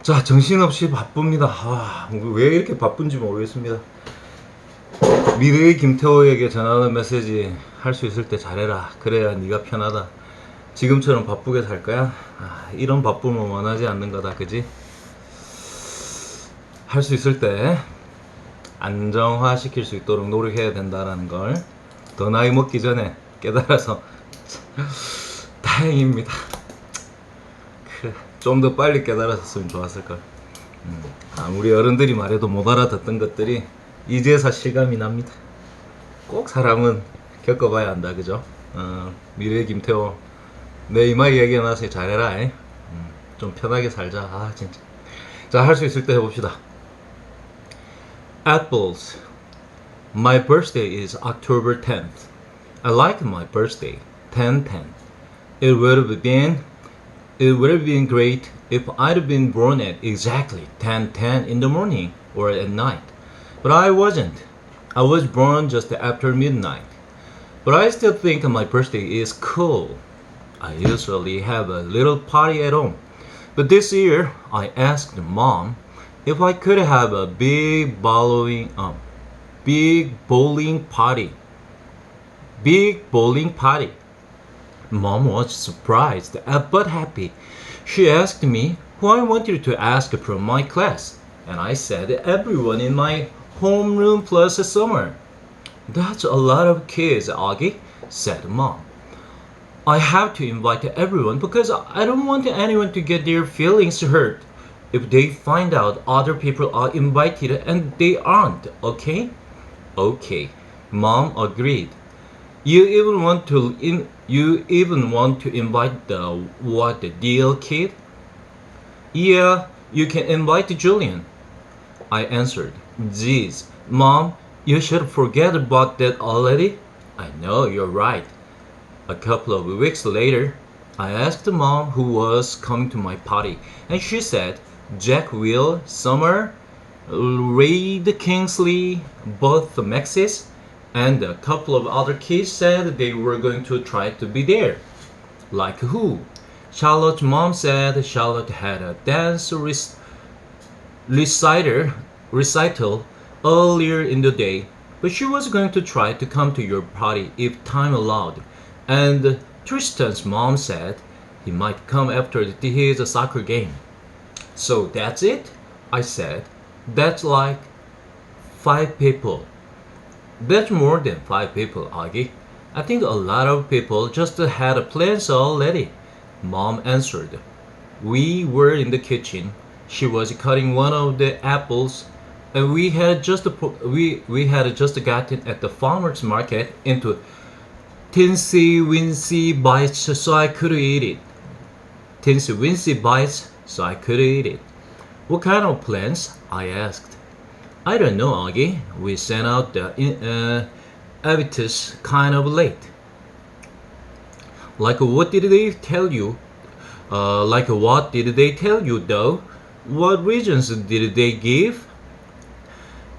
자, 정신없이 바쁩니다. 왜 이렇게 바쁜지 모르겠습니다. 미래의 김태호에게 전하는 메시지, 할 수 있을 때 잘해라. 그래야 네가 편하다. 지금처럼 바쁘게 살 거야? 이런 바쁨은 원하지 않는 거다. 그지? 할 수 있을 때 안정화 시킬 수 있도록 노력해야 된다라는 걸 더 나이 먹기 전에 깨달아서 다행입니다. 그래, 좀 더 빨리 깨달았으면 좋았을걸. 아무리 어른들이 말해도 못 알아듣던 것들이 이제서 실감이 납니다. 꼭 사람은 겪어봐야 한다. 그죠? 미래의 김태호, 내 이마에 얘기해놔서 잘해라. 좀 편하게 살자. 진짜. 자, 할 수 있을 때 해봅시다. Apples. My birthday is October 10th. I like my birthday. 10-10. It would have been great if I'd been born at exactly 10:10 in the morning or at night. But I wasn't. I was born just after midnight. But I still think my birthday is cool. I usually have a little party at home. But this year, I asked Mom if I could have a big bowling party. Big bowling party. Mom was surprised but happy. She asked me who I wanted to ask from my class, and I said everyone in my homeroom plus Summer. That's a lot of kids, Augie, said Mom. I have to invite everyone because I don't want anyone to get their feelings hurt if they find out other people are invited and they aren't, okay? Okay, Mom agreed. You even want to invite the deal kid? Yeah, you can invite Julian. I answered. Geez, Mom, you should forget about that already. I know, you're right. A couple of weeks later, I asked Mom who was coming to my party, and she said Jack Will, Summer, Reid Kingsley, both Maxis, and a couple of other kids said they were going to try to be there. Like who? Charlotte's mom said Charlotte had a dance recital earlier in the day, but she was going to try to come to your party if time allowed. And Tristan's mom said he might come after his soccer game. So that's it? I said. That's like 5 people. That's more than 5 people, Augie. I think a lot of people just had plans already. Mom answered. We were in the kitchen. She was cutting one of the apples, and we had just gotten at the farmer's market into Tinsy Wincy bites so I could eat it. Tinsy Wincy bites so I could eat it. What kind of plans? I asked. I don't know, Augie. We sent out the avitus kind of late. Like what did they tell you? Though? What reasons did they give?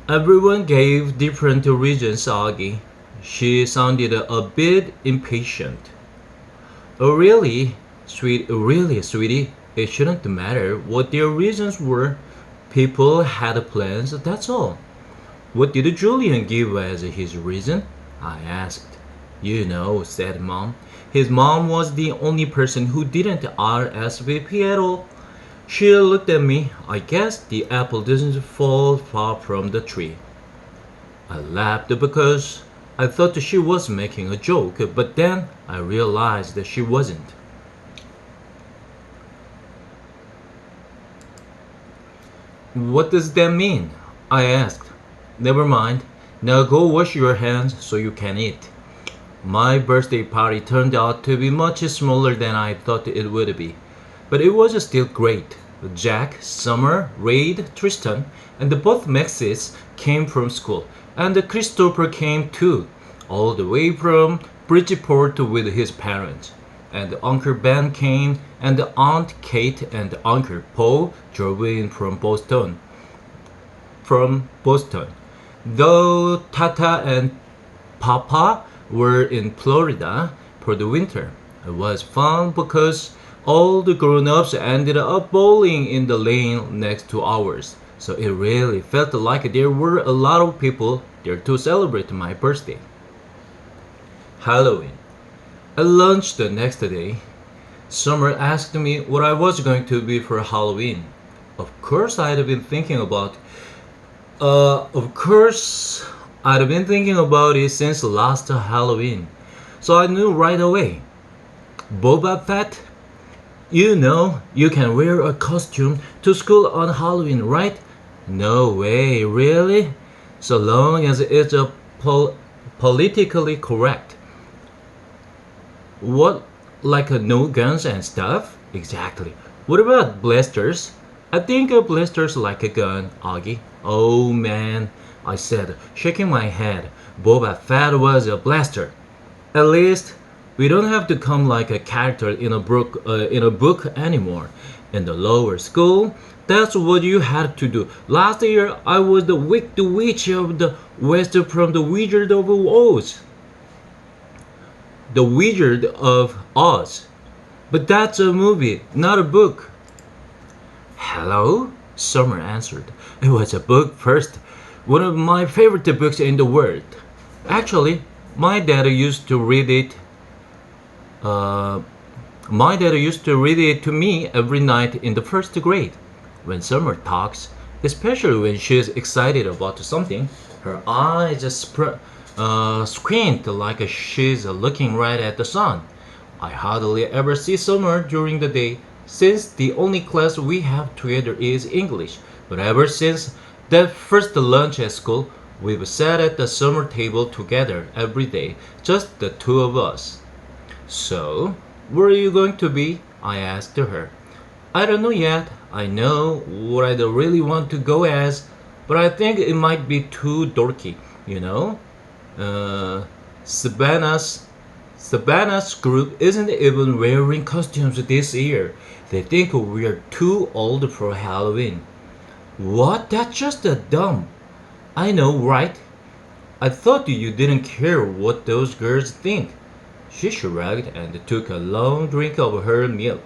Everyone gave different reasons, Augie. She sounded a bit impatient. Oh, really, sweetie, it shouldn't matter what their reasons were. People had plans, that's all. What did Julian give as his reason? I asked. You know, said Mom. His mom was the only person who didn't RSVP at all. She looked at me. I guess the apple doesn't fall far from the tree. I laughed because I thought she was making a joke, but then I realized that she wasn't. What does that mean? I asked. Never mind. Now go wash your hands so you can eat. My birthday party turned out to be much smaller than I thought it would be, but it was still great. Jack, Summer, Reid, Tristan, and both Maxes came from school, and Christopher came too, all the way from Bridgeport with his parents. And Uncle Ben came, and Aunt Kate and Uncle Paul drove in from Boston. Though Tata and Papa were in Florida for the winter. It was fun because All the grown-ups ended up bowling in the lane next to ours, so it really felt like there were a lot of people there to celebrate my birthday. Halloween. At lunch the next day, Summer asked me what I was going to be for Halloween. Of course, of course, I'd been thinking about it since last Halloween, so I knew right away. Boba Fett? You know, you can wear a costume to school on Halloween, right? No way, really? So long as it's politically correct. What, like no guns and stuff? Exactly. What about blasters? I think a blaster's like a gun, Augie. Oh man, I said, shaking my head. Boba Fett was a blaster. At least we don't have to come like a character in a book anymore. In the lower school, that's what you had to do. Last year, I was the Wicked Witch of the West from the Wizard of Oz. The Wizard of Oz. But that's a movie, not a book. Hello? Summer answered. It was a book first. One of my favorite books in the world. Actually, my dad used to read it. Uh, my dad used to read it to me every night in the first grade. When Summer talks, especially when she's excited about something, her eyes squint like she's looking right at the sun. I hardly ever see Summer during the day since the only class we have together is English. But ever since that first lunch at school, we've sat at the summer table together every day, just the two of us. So, where are you going to be? I asked her. I don't know yet. I know what I really want to go as, but I think it might be too dorky, you know? Uh, Savannah's Savannah's group isn't even wearing costumes this year. They think we're too old for Halloween. What? That's just a dumb. I know, right? I thought you didn't care what those girls think. She shrugged and took a long drink of her milk.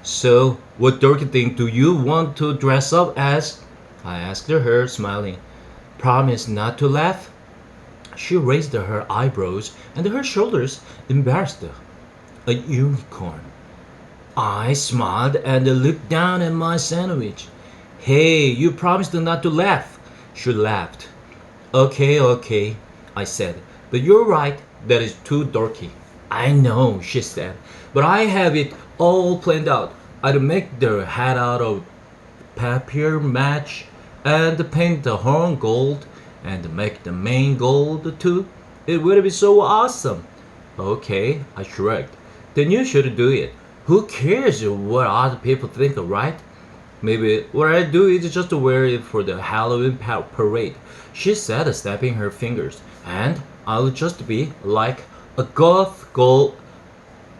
So, what dorky thing do you want to dress up as? I asked her, smiling. Promise not to laugh? She raised her eyebrows and her shoulders, embarrassed. A unicorn. I smiled and looked down at my sandwich. Hey, you promised not to laugh. She laughed. Okay, okay, I said. But you're right, that is too dorky. I know, she said, but I have it all planned out. I'd make the hat out of papier match and paint the horn gold and make the mane gold too. It would be so awesome. Okay, I shrugged. Then you should do it. Who cares what other people think, right? Maybe what I do is just wear it for the Halloween parade, she said, snapping her fingers. And I'll just be like a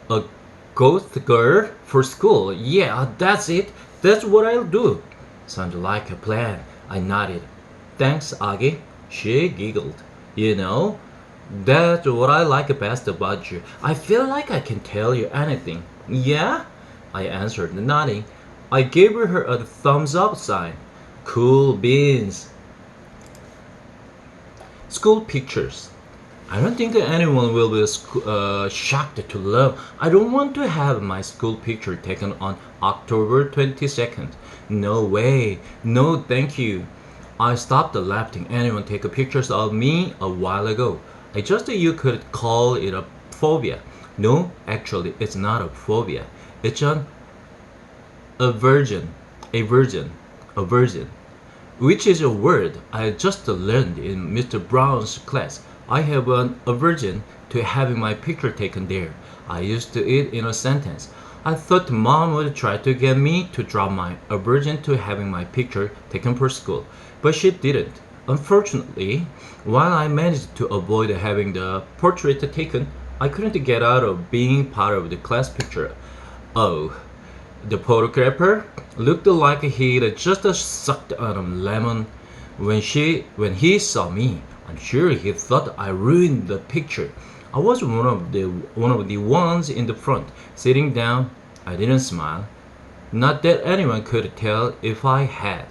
a goth girl for school. Yeah, that's it. That's what I'll do. Sounded like a plan. I nodded. Thanks, Aggie. She giggled. You know, that's what I like best about you. I feel like I can tell you anything. Yeah? I answered, nodding. I gave her a thumbs up sign. Cool beans. School pictures. I don't think anyone will be shocked to learn. I don't want to have my school picture taken on October 22nd. No way. No, thank you. I stopped letting anyone take pictures of me a while ago. I just you could call it a phobia. No, actually, it's not a phobia. It's an aversion. Aversion. Aversion. Which is a word I just learned in Mr. Brown's class. I have an aversion to having my picture taken there. I used to it in a sentence. I thought mom would try to get me to drop my aversion to having my picture taken for school, but she didn't. Unfortunately, while I managed to avoid having the portrait taken, I couldn't get out of being part of the class picture. Oh, the photographer looked like he'd just sucked on a lemon when he saw me. I'm sure he thought I ruined the picture. I was one of the ones in the front, sitting down I didn't smile. Not that anyone could tell if I had.